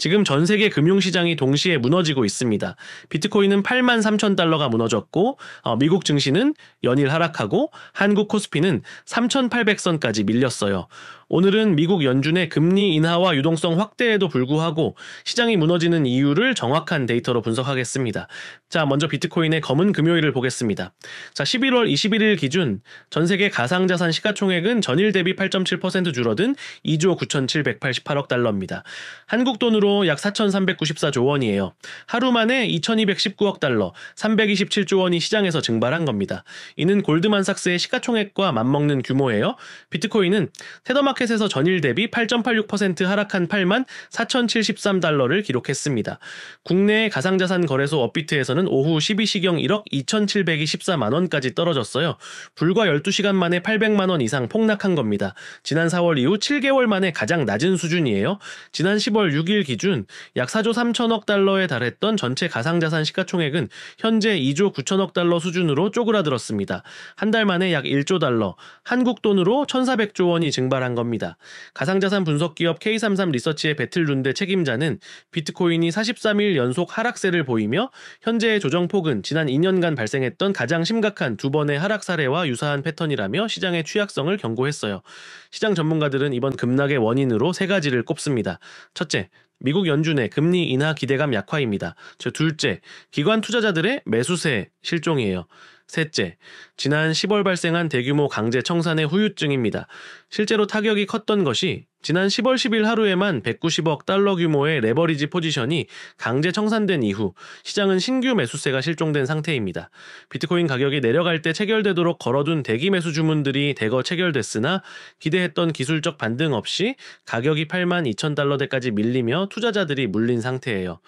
지금 전 세계 금융시장이 동시에 무너지고 있습니다. 비트코인은 8만 3천 달러가 무너졌고 미국 증시는 연일 하락하고 한국 코스피는 3,800선까지 밀렸어요. 오늘은 미국 연준의 금리 인하와 유동성 확대에도 불구하고 시장이 무너지는 이유를 정확한 데이터로 분석하겠습니다. 자, 먼저 비트코인의 검은 금요일을 보겠습니다. 자, 11월 21일 기준 전 세계 가상자산 시가총액은 전일 대비 8.7% 줄어든 2조 9,788억 달러입니다. 한국 돈으로 약 4,394조 원이에요. 하루 만에 2,219억 달러, 327조 원이 시장에서 증발한 겁니다. 이는 골드만삭스의 시가총액과 맞먹는 규모예요. 비트코인은 테더마켓에서 전일 대비 8.86% 하락한 8만 4,073달러를 기록했습니다. 국내 가상자산 거래소 업비트에서는 오후 12시경 1억 2,724만 원까지 떨어졌어요. 불과 12시간 만에 800만 원 이상 폭락한 겁니다. 지난 4월 이후 7개월 만에 가장 낮은 수준이에요. 지난 10월 6일 기준 약 4조 3천억 달러에 달했던 전체 가상자산 시가총액은 현재 2조 9천억 달러 수준으로 쪼그라들었습니다. 한 달 만에 약 1조 달러, 한국 돈으로 1,400조 원이 증발한 겁니다. 가상자산 분석기업 K33 리서치의 배틀룬데 책임자는 비트코인이 43일 연속 하락세를 보이며 현재의 조정폭은 지난 2년간 발생했던 가장 심각한 두 번의 하락 사례와 유사한 패턴이라며 시장의 취약성을 경고했어요. 시장 전문가들은 이번 급락의 원인으로 세 가지를 꼽습니다. 첫째, 미국 연준의 금리 인하 기대감 약화입니다. 둘째, 기관 투자자들의 매수세 실종이에요. 셋째, 지난 10월 발생한 대규모 강제 청산의 후유증입니다. 실제로 타격이 컸던 것이 지난 10월 10일 하루에만 190억 달러 규모의 레버리지 포지션이 강제 청산된 이후 시장은 신규 매수세가 실종된 상태입니다. 비트코인 가격이 내려갈 때 체결되도록 걸어둔 대기 매수 주문들이 대거 체결됐으나 기대했던 기술적 반등 없이 가격이 8만 2천 달러대까지 밀리며 투자자들이 물린 상태예요.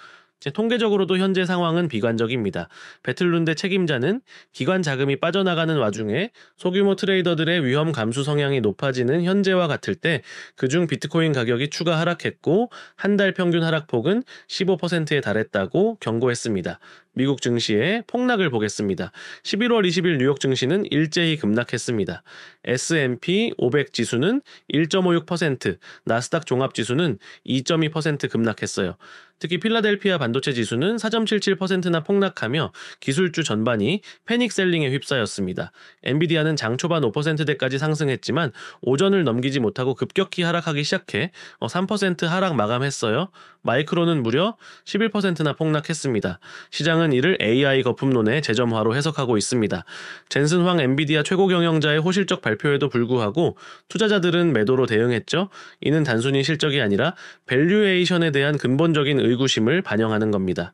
통계적으로도 현재 상황은 비관적입니다. 배틀룬데 책임자는 기관 자금이 빠져나가는 와중에 소규모 트레이더들의 위험 감수 성향이 높아지는 현재와 같을 때 그중 비트코인 가격이 추가 하락했고 한 달 평균 하락폭은 15%에 달했다고 경고했습니다. 미국 증시의 폭락을 보겠습니다. 11월 20일 뉴욕 증시는 일제히 급락했습니다. S&P 500 지수는 1.56%, 나스닥 종합 지수는 2.2% 급락했어요. 특히 필라델피아 반도체 지수는 4.77%나 폭락하며 기술주 전반이 패닉셀링에 휩싸였습니다. 엔비디아는 장 초반 5%대까지 상승했지만 오전을 넘기지 못하고 급격히 하락하기 시작해 3% 하락 마감했어요. 마이크론은 무려 11%나 폭락했습니다. 시장은 이를 AI 거품론의 재점화로 해석하고 있습니다. 젠슨 황 엔비디아 최고 경영자의 호실적 발표에도 불구하고 투자자들은 매도로 대응했죠. 이는 단순히 실적이 아니라 밸류에이션에 대한 근본적인 의구심을 반영하는 겁니다.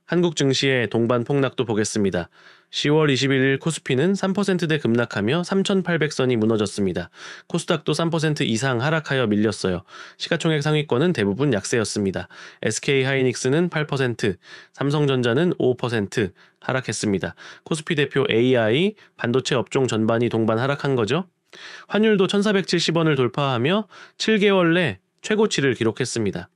한국 증시의 동반 폭락도 보겠습니다. 10월 21일 코스피는 3%대 급락하며 3,800선이 무너졌습니다. 코스닥도 3% 이상 하락하여 밀렸어요. 시가총액 상위권은 대부분 약세였습니다. SK하이닉스는 8%, 삼성전자는 5% 하락했습니다. 코스피 대표 AI, 반도체 업종 전반이 동반 하락한 거죠. 환율도 1,470원을 돌파하며 7개월 내 최고치를 기록했습니다.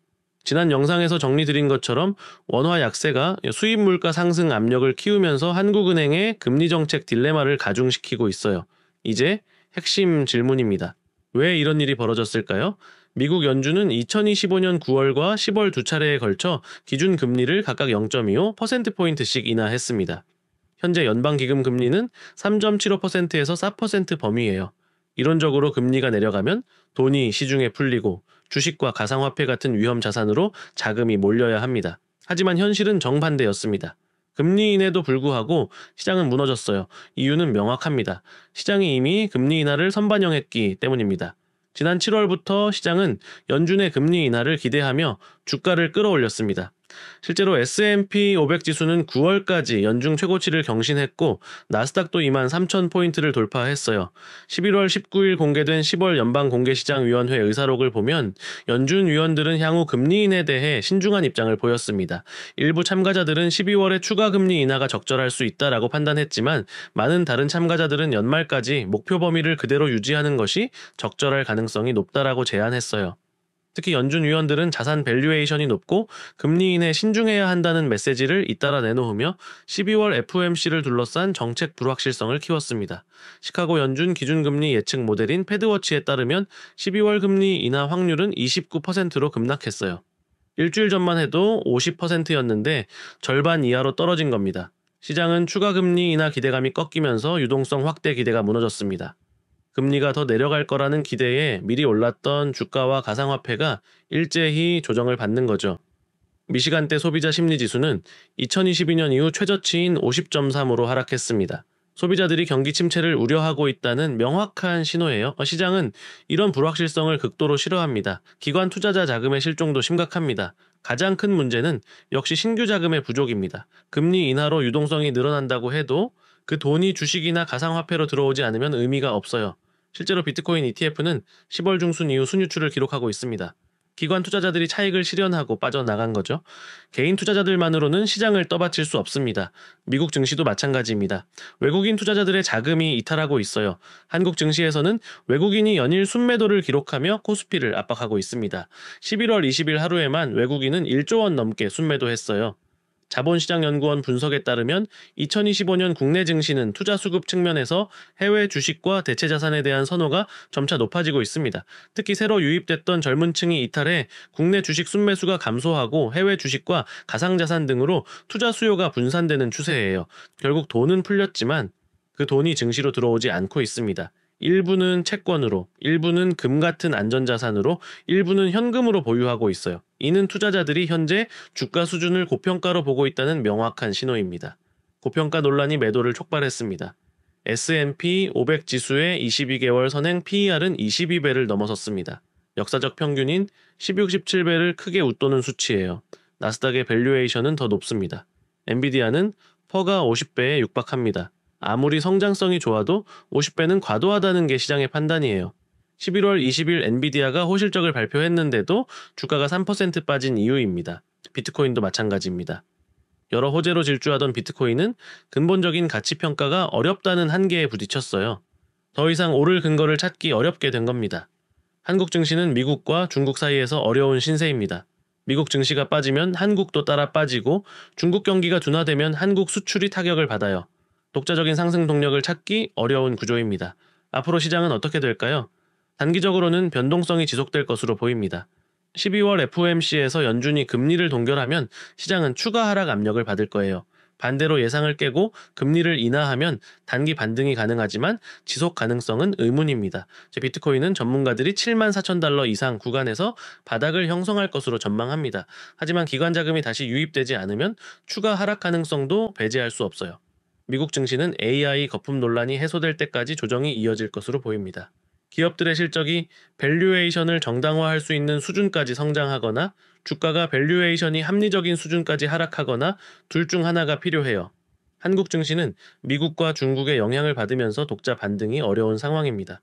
지난 영상에서 정리드린 것처럼 원화 약세가 수입 물가 상승 압력을 키우면서 한국은행의 금리 정책 딜레마를 가중시키고 있어요. 이제 핵심 질문입니다. 왜 이런 일이 벌어졌을까요? 미국 연준은 2025년 9월과 10월 두 차례에 걸쳐 기준 금리를 각각 0.25%포인트씩 인하했습니다. 현재 연방기금 금리는 3.75%에서 4% 범위예요. 이론적으로 금리가 내려가면 돈이 시중에 풀리고 주식과 가상화폐 같은 위험 자산으로 자금이 몰려야 합니다. 하지만 현실은 정반대였습니다. 금리 인하에도 불구하고 시장은 무너졌어요. 이유는 명확합니다. 시장이 이미 금리 인하를 선반영했기 때문입니다. 지난 7월부터 시장은 연준의 금리 인하를 기대하며 주가를 끌어올렸습니다. 실제로 S&P 500 지수는 9월까지 연중 최고치를 경신했고 나스닥도 23,000포인트를 돌파했어요. 11월 19일 공개된 10월 연방공개시장위원회 의사록을 보면 연준 위원들은 향후 금리 인하에 대해 신중한 입장을 보였습니다. 일부 참가자들은 12월에 추가 금리 인하가 적절할 수 있다라고 판단했지만 많은 다른 참가자들은 연말까지 목표 범위를 그대로 유지하는 것이 적절할 가능성이 높다라고 제안했어요. 특히 연준 위원들은 자산 밸류에이션이 높고 금리 인하에 신중해야 한다는 메시지를 잇따라 내놓으며 12월 FOMC를 둘러싼 정책 불확실성을 키웠습니다. 시카고 연준 기준금리 예측 모델인 패드워치에 따르면 12월 금리 인하 확률은 29%로 급락했어요. 일주일 전만 해도 50%였는데 절반 이하로 떨어진 겁니다. 시장은 추가 금리 인하 기대감이 꺾이면서 유동성 확대 기대가 무너졌습니다. 금리가 더 내려갈 거라는 기대에 미리 올랐던 주가와 가상화폐가 일제히 조정을 받는 거죠. 미시간대 소비자 심리지수는 2022년 이후 최저치인 50.3으로 하락했습니다. 소비자들이 경기 침체를 우려하고 있다는 명확한 신호예요. 시장은 이런 불확실성을 극도로 싫어합니다. 기관 투자자 자금의 실종도 심각합니다. 가장 큰 문제는 역시 신규 자금의 부족입니다. 금리 인하로 유동성이 늘어난다고 해도 그 돈이 주식이나 가상화폐로 들어오지 않으면 의미가 없어요. 실제로 비트코인 ETF는 10월 중순 이후 순유출을 기록하고 있습니다. 기관 투자자들이 차익을 실현하고 빠져나간 거죠. 개인 투자자들만으로는 시장을 떠받칠 수 없습니다. 미국 증시도 마찬가지입니다. 외국인 투자자들의 자금이 이탈하고 있어요. 한국 증시에서는 외국인이 연일 순매도를 기록하며 코스피를 압박하고 있습니다. 11월 20일 하루에만 외국인은 1조 원 넘게 순매도했어요. 자본시장연구원 분석에 따르면 2025년 국내 증시는 투자 수급 측면에서 해외 주식과 대체자산에 대한 선호가 점차 높아지고 있습니다. 특히 새로 유입됐던 젊은 층이 이탈해 국내 주식 순매수가 감소하고 해외 주식과 가상자산 등으로 투자 수요가 분산되는 추세예요. 결국 돈은 풀렸지만 그 돈이 증시로 들어오지 않고 있습니다. 일부는 채권으로, 일부는 금 같은 안전자산으로, 일부는 현금으로 보유하고 있어요. 이는 투자자들이 현재 주가 수준을 고평가로 보고 있다는 명확한 신호입니다. 고평가 논란이 매도를 촉발했습니다. S&P 500 지수의 22개월 선행 PER은 22배를 넘어섰습니다. 역사적 평균인 16-17배를 크게 웃도는 수치예요. 나스닥의 밸류에이션은 더 높습니다. 엔비디아는 퍼가 50배에 육박합니다. 아무리 성장성이 좋아도 50배는 과도하다는 게 시장의 판단이에요. 11월 20일 엔비디아가 호실적을 발표했는데도 주가가 3% 빠진 이유입니다. 비트코인도 마찬가지입니다. 여러 호재로 질주하던 비트코인은 근본적인 가치평가가 어렵다는 한계에 부딪혔어요. 더 이상 오를 근거를 찾기 어렵게 된 겁니다. 한국 증시는 미국과 중국 사이에서 어려운 신세입니다. 미국 증시가 빠지면 한국도 따라 빠지고 중국 경기가 둔화되면 한국 수출이 타격을 받아요. 독자적인 상승 동력을 찾기 어려운 구조입니다. 앞으로 시장은 어떻게 될까요? 단기적으로는 변동성이 지속될 것으로 보입니다. 12월 FOMC에서 연준이 금리를 동결하면 시장은 추가 하락 압력을 받을 거예요. 반대로 예상을 깨고 금리를 인하하면 단기 반등이 가능하지만 지속 가능성은 의문입니다. 비트코인은 전문가들이 74,000달러 이상 구간에서 바닥을 형성할 것으로 전망합니다. 하지만 기관 자금이 다시 유입되지 않으면 추가 하락 가능성도 배제할 수 없어요. 미국 증시는 AI 거품 논란이 해소될 때까지 조정이 이어질 것으로 보입니다. 기업들의 실적이 밸류에이션을 정당화할 수 있는 수준까지 성장하거나 주가가 밸류에이션이 합리적인 수준까지 하락하거나 둘 중 하나가 필요해요. 한국 증시는 미국과 중국의 영향을 받으면서 독자 반등이 어려운 상황입니다.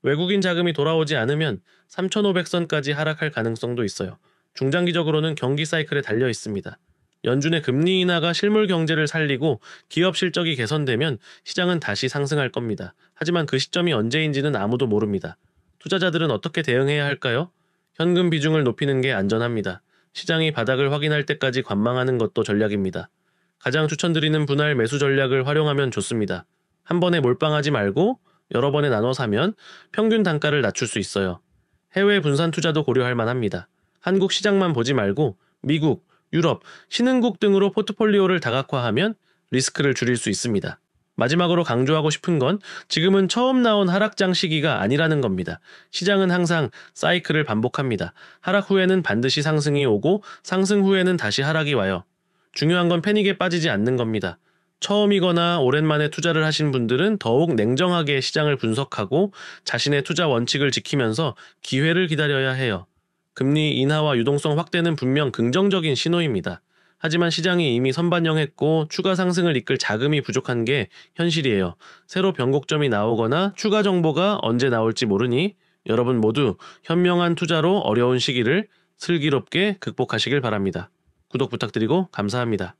외국인 자금이 돌아오지 않으면 3,500선까지 하락할 가능성도 있어요. 중장기적으로는 경기 사이클에 달려 있습니다. 연준의 금리 인하가 실물 경제를 살리고 기업 실적이 개선되면 시장은 다시 상승할 겁니다. 하지만 그 시점이 언제인지는 아무도 모릅니다. 투자자들은 어떻게 대응해야 할까요? 현금 비중을 높이는 게 안전합니다. 시장이 바닥을 확인할 때까지 관망하는 것도 전략입니다. 가장 추천드리는 분할 매수 전략을 활용하면 좋습니다. 한 번에 몰빵하지 말고 여러 번에 나눠 사면 평균 단가를 낮출 수 있어요. 해외 분산 투자도 고려할 만합니다. 한국 시장만 보지 말고 미국, 유럽, 신흥국 등으로 포트폴리오를 다각화하면 리스크를 줄일 수 있습니다. 마지막으로 강조하고 싶은 건 지금은 처음 나온 하락장 시기가 아니라는 겁니다. 시장은 항상 사이클을 반복합니다. 하락 후에는 반드시 상승이 오고 상승 후에는 다시 하락이 와요. 중요한 건 패닉에 빠지지 않는 겁니다. 처음이거나 오랜만에 투자를 하신 분들은 더욱 냉정하게 시장을 분석하고 자신의 투자 원칙을 지키면서 기회를 기다려야 해요. 금리 인하와 유동성 확대는 분명 긍정적인 신호입니다. 하지만 시장이 이미 선반영했고 추가 상승을 이끌 자금이 부족한 게 현실이에요. 새로 변곡점이 나오거나 추가 정보가 언제 나올지 모르니 여러분 모두 현명한 투자로 어려운 시기를 슬기롭게 극복하시길 바랍니다. 구독 부탁드리고 감사합니다.